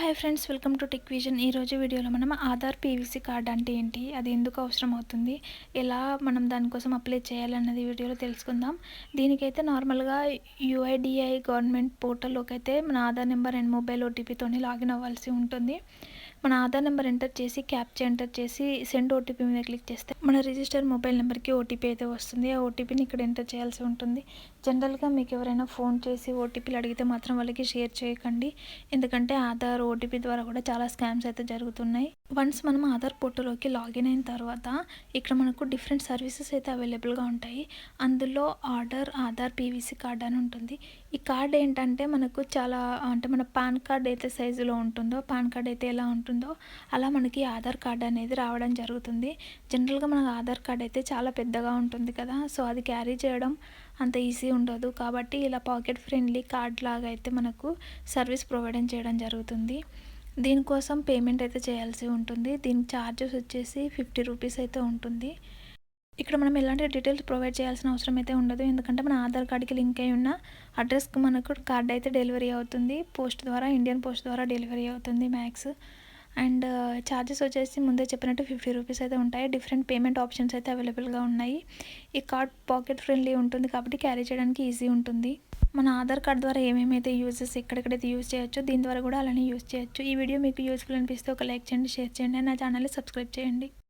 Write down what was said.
Hi friends, welcome to tech vision. ఈరోజు వీడియోలో మనం ఆధార్ పీవీసీ కార్డ్ అంటే ఏంటి, అది ఎందుకు అవసరం అవుతుంది, ఎలా మనం దానికోసం అప్లై చేయాలన్నది వీడియోలో తెలుసుకుందాం. దీనికైతే నార్మల్గా యూఐడిఐ గవర్నమెంట్ పోర్టల్లోకి అయితే మన ఆధార్ నెంబర్ అండ్ మొబైల్ ఓటీపీతోని లాగిన్ అవ్వాల్సి ఉంటుంది. మన ఆధార్ నెంబర్ ఎంటర్ చేసి క్యాప్చా ఎంటర్ చేసి సెండ్ ఓటీపీ మీద క్లిక్ చేస్తే మన రిజిస్టర్ మొబైల్ నెంబర్కి ఓటీపీ అయితే వస్తుంది. ఆ ఓటీపీని ఇక్కడ ఎంటర్ చేయాల్సి ఉంటుంది. జనరల్గా మీకు ఎవరైనా ఫోన్ చేసి ఓటీపీలు అడిగితే మాత్రం వాళ్ళకి షేర్ చేయకండి, ఎందుకంటే ఆధార్ ఓటీపీ ద్వారా కూడా చాలా స్కామ్స్ అయితే జరుగుతున్నాయి. వన్స్ మనం ఆధార్ పోర్టల్లోకి లాగిన్ అయిన తర్వాత ఇక్కడ మనకు డిఫరెంట్ సర్వీసెస్ అయితే అవైలబుల్గా ఉంటాయి. అందులో ఆధార్ పీవీసీ కార్డ్ అని ఉంటుంది. ఈ కార్డ్ ఏంటంటే మనకు చాలా అంటే మన పాన్ కార్డ్ అయితే సైజులో ఉంటుందో, పాన్ కార్డ్ అయితే ఎలా ఉంటుందో అలా మనకి ఆధార్ కార్డ్ అనేది రావడం జరుగుతుంది. జనరల్గా మనకు ఆధార్ కార్డ్ అయితే చాలా పెద్దగా ఉంటుంది కదా, సో అది క్యారీ చేయడం అంత ఈజీ ఉండదు. కాబట్టి ఇలా పాకెట్ ఫ్రెండ్లీ కార్డ్ లాగా అయితే మనకు సర్వీస్ ప్రొవైడ్ చేయడం జరుగుతుంది. దీనికోసం పేమెంట్ అయితే చేయాల్సి ఉంటుంది. దీని ఛార్జెస్ వచ్చేసి 50 రూపీస్ అయితే ఉంటుంది. ఇక్కడ మనం ఎలాంటి డీటెయిల్స్ ప్రొవైడ్ చేయాల్సిన అవసరం అయితే ఉండదు, ఎందుకంటే మన ఆధార్ కార్డ్కి లింక్ అయి ఉన్న అడ్రస్కి మనకు కార్డ్ అయితే డెలివరీ అవుతుంది. పోస్ట్ ద్వారా, ఇండియన్ పోస్ట్ ద్వారా డెలివరీ అవుతుంది మ్యాక్స్. అండ్ ఛార్జెస్ వచ్చేసి ముందే చెప్పినట్టు 50 రూపీస్ అయితే ఉంటాయి. డిఫరెంట్ పేమెంట్ ఆప్షన్స్ అయితే అవైలబుల్గా ఉన్నాయి. ఈ కార్డ్ పాకెట్ ఫ్రెండ్లీ ఉంటుంది కాబట్టి క్యారీ చేయడానికి ఈజీ ఉంటుంది. మన ఆధార్ కార్డ్ ద్వారా ఏమేమైతే యూజెస్ ఎక్కడెక్కడైతే యూజ్ చేయొచ్చో దీని ద్వారా కూడా అలానే యూజ్ చేయొచ్చు. ఈ వీడియో మీకు యూస్ఫుల్ అనిపిస్తే ఒక లైక్ చేయండి, షేర్ చేయండి, నా ఛానల్ని సబ్స్క్రైబ్ చేయండి.